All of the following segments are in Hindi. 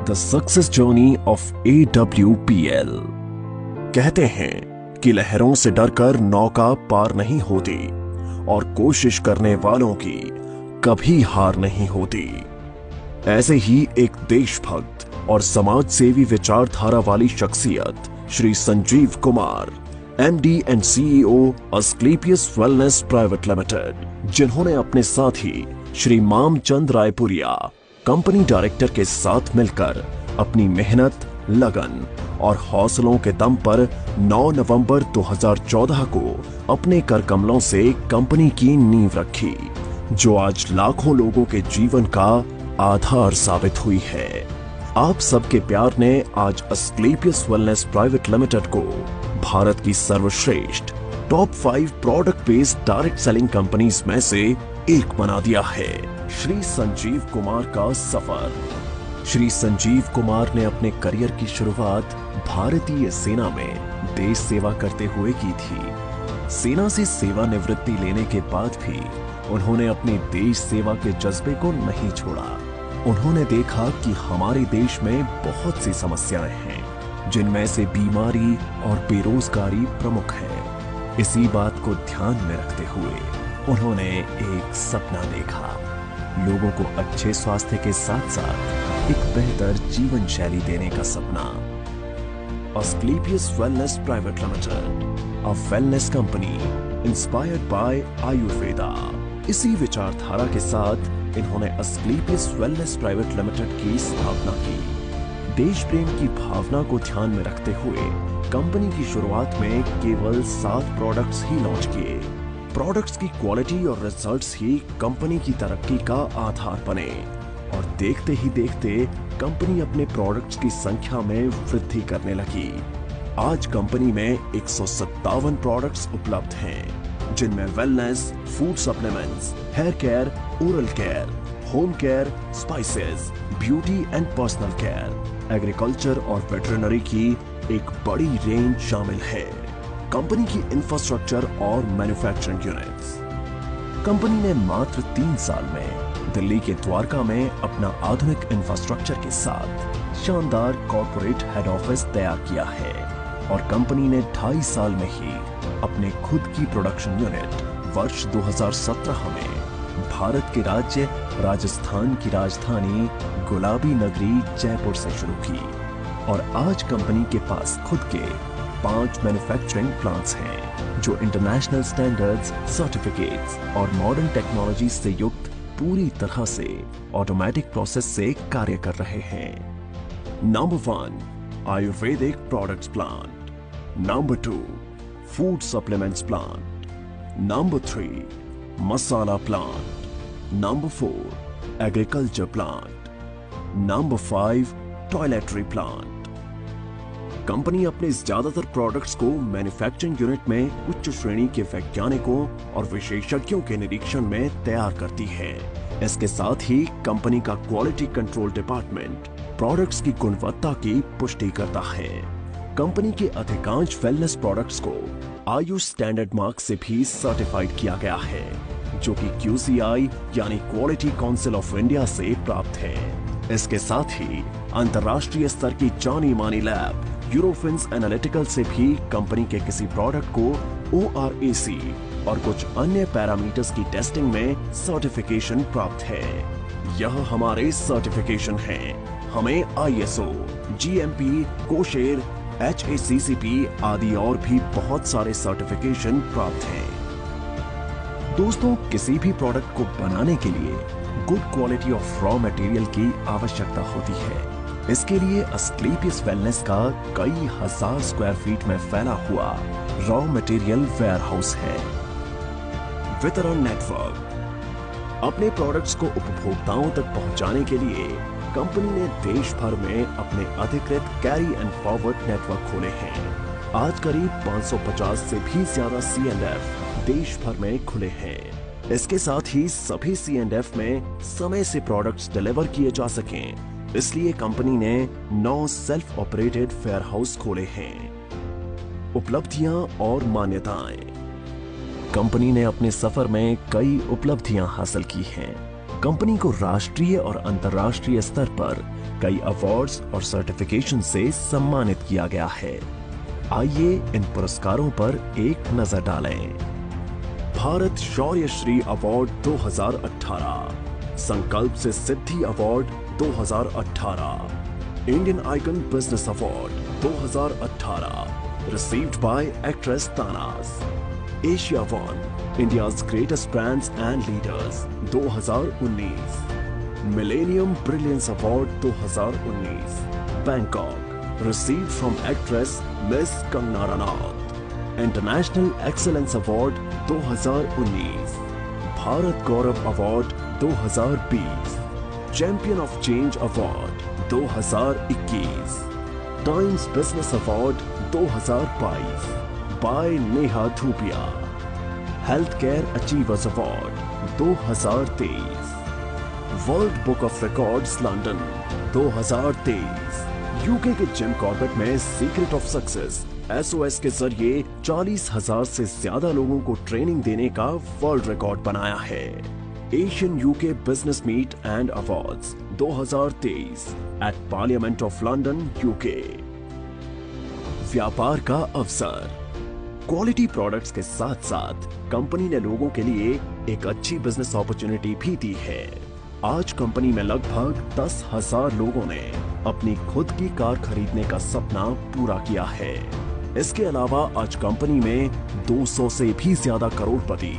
The success journey of AWPL। कहते हैं कि लहरों से डरकर नौका पार नहीं होती और कोशिश करने वालों की कभी हार नहीं होती। ऐसे ही एक देशभक्त और समाज सेवी विचारधारा वाली शख्सियत Shri Sanjeev Kumar, MD and CEO Asclepius wellness private limited, जिन्होंने अपने साथी श्री मामचंद रायपुरिया कंपनी डायरेक्टर के साथ मिलकर अपनी मेहनत, लगन और हौसलों के दम पर 9 नवंबर 2014 को अपने कर कमलों से कंपनी की नींव रखी, जो आज लाखों लोगों के जीवन का आधार साबित हुई है। आप सबके प्यार ने आज अस्क्लेपियस वेलनेस प्राइवेट लिमिटेड को भारत की सर्वश्रेष्ठ top 5 product based direct selling companies में से एक बना दिया है। श्री संजीव कुमार का सफर। श्री संजीव कुमार ने अपने करियर की शुरुआत भारतीय सेना में देश सेवा करते हुए की थी। सेना से सेवानिवृत्ति लेने के बाद भी उन्होंने अपने देश सेवा के जज्बे को नहीं छोड़ा। उन्होंने देखा कि हमारे देश में बहुत सी समस्याएं हैं, जिनमें से बीमारी और बेरोजगारी प्रमुख है। इसी बात को ध्यान में रखते हुए उन्होंने एक सपना देखा, लोगों को अच्छे स्वास्थ्य के साथ साथ एक बेहतर जीवन शैली देने का सपना। Asclepius wellness private limited, a wellness company inspired by Ayurveda. इसी विचारधारा के साथ इन्होंने अस्क्लेपियस वेलनेस प्राइवेट लिमिटेड की स्थापना की। देश प्रेम की भावना को ध्यान में रखते हुए कंपनी की शुरुआत में केवल 7 प्रोडक्ट्स ही लॉन्च किए। प्रोडक्ट्स की क्वालिटी और रिजल्ट्स ही कंपनी की तरक्की का आधार बने और देखते ही देखते कंपनी अपने प्रोडक्ट्स की संख्या में वृद्धि करने लगी। आज कंपनी में 157 प्रोडक्ट्स उपलब्ध हैं, जिनमें wellness, food supplements, hair care, oral care, home care, spices, beauty and personal care, agriculture और वेटरनरी की एक बड़ी रेंज शामिल है। कंपनी की इंफ्रास्ट्रक्चर और मैन्युफैक्चरिंग यूनिट्स। कंपनी ने मात्र 3 साल में दिल्ली के द्वारका में अपना आधुनिक इंफ्रास्ट्रक्चर के साथ शानदार कॉर्पोरेट हेड ऑफिस तैयार किया है और कंपनी ने 2.5 साल में ही अपने खुद की प्रोडक्शन यूनिट वर्ष 2017 में भारत के राज्य राजस्थान की राजधानी गुलाबी नगरी जयपुर से शुरू की और आज कंपनी के पास खुद के 5 मैन्युफैक्चरिंग प्लांट्स हैं, जो इंटरनेशनल स्टैंडर्ड्स, सर्टिफिकेट्स और मॉडर्न टेक्नोलॉजी से युक्त पूरी तरह से ऑटोमेटिक प्रोसेस से कार्य कर रहे हैं। Number 1, Ayurvedic products plant. Number 2, food supplements plant. Number 3, masala plant. Number 4, agriculture plant. Number 5, toiletry plant. Company अपने ज्यादातर प्रोडक्ट्स को मैन्युफैक्चरिंग यूनिट में उच्च श्रेणी के वैज्ञानिकों और विशेषज्ञों के निरीक्षण में तैयार करती है। इसके साथ ही कंपनी का क्वालिटी कंट्रोल डिपार्टमेंट प्रोडक्ट्स की गुणवत्ता की पुष्टि करता है। कंपनी के अधिकांश वेलनेस प्रोडक्ट्स को आयुष स्टैंडर्ड मार्क से भी सर्टिफाइड किया गया है, जो कि QCI यानी क्वालिटी काउंसिल ऑफ इंडिया से प्राप्त है। इसके साथ ही अंतर्राष्ट्रीय स्तर की जानी मानी लैब यूरोफिन्स एनालिटिकल से भी कंपनी के किसी प्रोडक्ट को ORAC और कुछ अन्य पैरामीटर्स की टेस्टिंग में सर्टिफिकेशन प्राप्त है। यह हमारे सर्टिफिकेशन हैं। हमें ISO, GMP, कोशेर, HACCP आदि और भी बहुत सारे सर्टिफिकेशन प्राप्त हैं। दोस्तों, किसी भी प्रोडक्ट को बनाने के लिए good quality of raw material की आवश्यकता होती है। इसके लिए अस्क्लेपियस वेलनेस का कई हजार स्क्वायर फीट में फैला हुआ रॉ मटेरियल वेयरहाउस है। वितरण नेटवर्क। अपने प्रोडक्ट्स को उपभोक्ताओं तक पहुंचाने के लिए कंपनी ने देश भर में अपने अधिकृत कैरी एंड फॉरवर्ड नेटवर्क खोले हैं। आज करीब 550 से भी ज्यादा C&F देश भर में खुले हैं। इसके साथ ही सभी C&F में समय से प्रोडक्ट्स डिलीवर किए जा सकें, इसलिए कंपनी ने 9 सेल्फ ऑपरेटेड वेयर हाउस खोले हैं। उपलब्धियां और मान्यताएं। कंपनी ने अपने सफर में कई उपलब्धियां हासिल की हैं। कंपनी को राष्ट्रीय और अंतर्राष्ट्रीय स्तर पर कई अवार्ड्स और सर्टिफिकेशन से सम्मानित किया गया है। आइए इन पुरस्कारों पर एक नजर डालें। भारत शौर्य श्री अवार्ड 2018, संकल्प से सिद्धि award 2018, Indian icon business award 2018 received by actress Tanas, Asia One, India's greatest brands and leaders 2019, Millennium Brilliance Award 2019, Bangkok, received from actress Miss Kangana Ranaut, International Excellence Award 2019, Bharat Gaurav Award 2020, Champion of Change Award 2021, Times Business Award 2022 by Neha Dhupia, Healthcare Achievers Award 2023, world book of records London 2023, UK के जिम कॉर्बेट में सीक्रेट ऑफ सक्सेस SOS के जरिए 40,000 से ज्यादा लोगों को ट्रेनिंग देने का वर्ल्ड रिकॉर्ड बनाया है। Asian UK business meet and awards 2023 at parliament of London UK. व्यापार का अवसर, क्वालिटी प्रोडक्ट्स के साथ साथ कंपनी ने लोगों के लिए एक अच्छी बिजनेस अपॉर्चुनिटी भी दी है। आज कंपनी में लगभग 10,000 लोगों ने अपनी खुद की कार खरीदने का सपना पूरा किया है। इसके अलावा आज कंपनी में 200 से भी ज्यादा करोड़पति,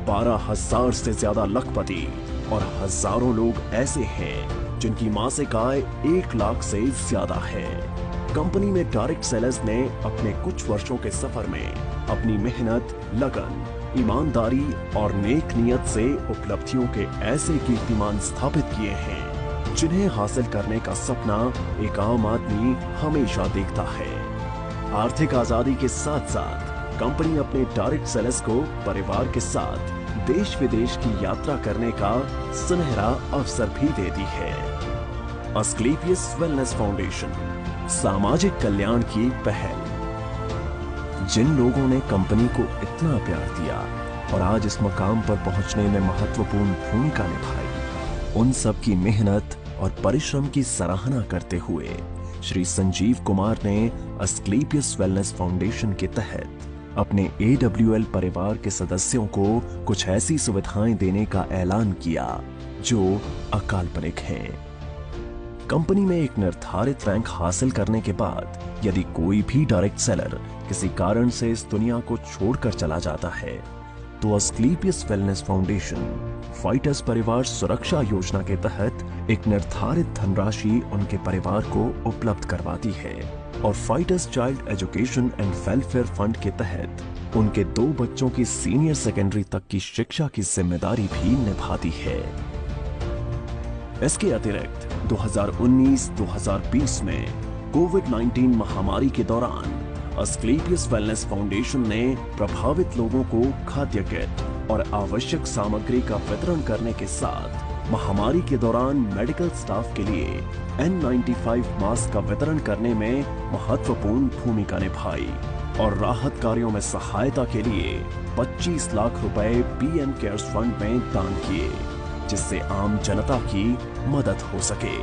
12,000 से ज्यादा लखपति और हजारों लोग ऐसे हैं जिनकी मासिक आय 1 लाख से ज्यादा है। कंपनी में डायरेक्ट सेलर्स ने अपने कुछ वर्षों के सफर में अपनी मेहनत, लगन, ईमानदारी और नेक नियत से उपलब्धियों के ऐसे कीर्तिमान स्थापित किए हैं जिन्हें हासिल करने का सपना एक आम आदमी हमेशा देखता है। आर्थिक आजादी के साथ साथ कंपनी अपने डायरेक्ट सेलर्स को परिवार के साथ देश विदेश की यात्रा करने का सुनहरा अवसर भी देती है। अस्क्लेपियस वेलनेस फाउंडेशन, सामाजिक कल्याण की पहल। जिन लोगों ने कंपनी को इतना प्यार दिया और आज इस मुकाम पर पहुंचने में महत्वपूर्ण भूमिका निभाई, उन सब की मेहनत और परिश्रम की सराहना करते हुए श्री संजीव कुमार ने अस्क्लेपियस वेलनेस फाउंडेशन के तहत अपने AWL परिवार के सदस्यों को कुछ ऐसी सुविधाएं देने का ऐलान किया जो अकाल्पनिक हैं। कंपनी में एक निर्धारित रैंक हासिल करने के बाद यदि कोई भी डायरेक्ट सेलर किसी कारण से इस दुनिया को छोड़कर चला जाता है तो अस्क्लेपियस वेलनेस फाउंडेशन फाइटर्स परिवार सुरक्षा योजना के तहत एक निर्धारित धनराशि उनके परिवार को उपलब्ध करवाती है और fighters child education and welfare fund के तहत उनके 2 बच्चों की सीनियर सेकेंडरी तक की शिक्षा की जिम्मेदारी भी निभाती है। इसके अतिरिक्त 2019-2020 में कोविड-19 महामारी के दौरान अस्क्लेपियस वेलनेस फाउंडेशन ने प्रभावित लोगों को खाद्य किट और आवश्यक सामग्री का वितरण करने के साथ महामारी के दौरान मेडिकल स्टाफ के लिए N95 मास्क का वितरण करने में महत्वपूर्ण भूमिका निभाई और राहत कार्यों में सहायता के लिए 25 लाख रुपए PM केयर्स फंड में दान किए जिससे आम जनता की मदद हो सके।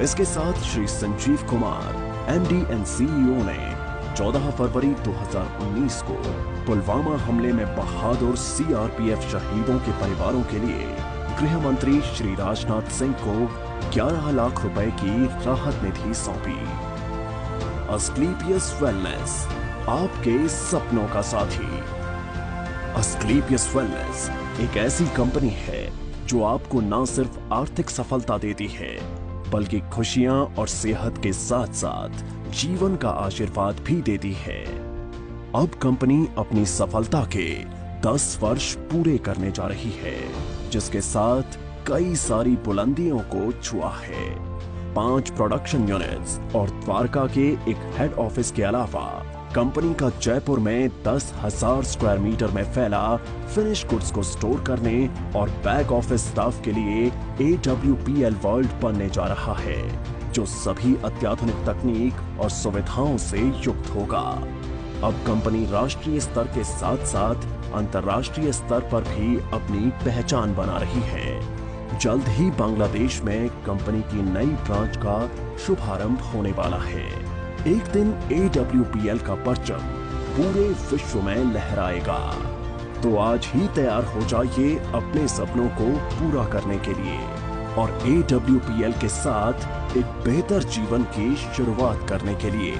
इसके साथ Shri Sanjeev Kumar MD and CEO ने 14 फरवरी 2019 को पुलवामा हमले में बहादुर CRPF शहीदों के परिवारों के लिए गृह मंत्री श्री राजनाथ सिंह को 11 लाख रुपए की राहत निधि सौंपी। अस्क्लेपियस वेलनेस, आपके सपनों का साथी। अस्क्लेपियस वेलनेस एक ऐसी कंपनी है जो आपको न सिर्फ आर्थिक सफलता देती है बल्कि खुशियां और सेहत के साथ साथ जीवन का आशीर्वाद भी देती है। अब कंपनी अपनी सफलता के 10 वर्ष पूरे करने जा रही है जिसके साथ कई सारी बुलंदियों को छुआ है। 5 प्रोडक्शन यूनिट्स और द्वारका के एक हेड ऑफिस के अलावा कंपनी का जयपुर में 10,000 स्क्वायर मीटर में फैला फिनिश गुड्स को स्टोर करने और बैक ऑफिस स्टाफ के लिए AWPL वर्ल्ड बनने जा रहा है जो सभी अत्याधुनिक तकनीक और सुविधाओं से युक्त होगा। अब कंपनी राष्ट्रीय स्तर के साथ साथ अंतर्राष्ट्रीय स्तर पर भी अपनी पहचान बना रही है। जल्द ही बांग्लादेश में कंपनी की नई ब्रांच का शुभारंभ होने वाला है। एक दिन AWPL का परचम पूरे विश्व में लहराएगा। तो आज ही तैयार हो जाइए अपने सपनों को पूरा करने के लिए और AWPL के साथ एक बेहतर जीवन की शुरुआत करने के लिए।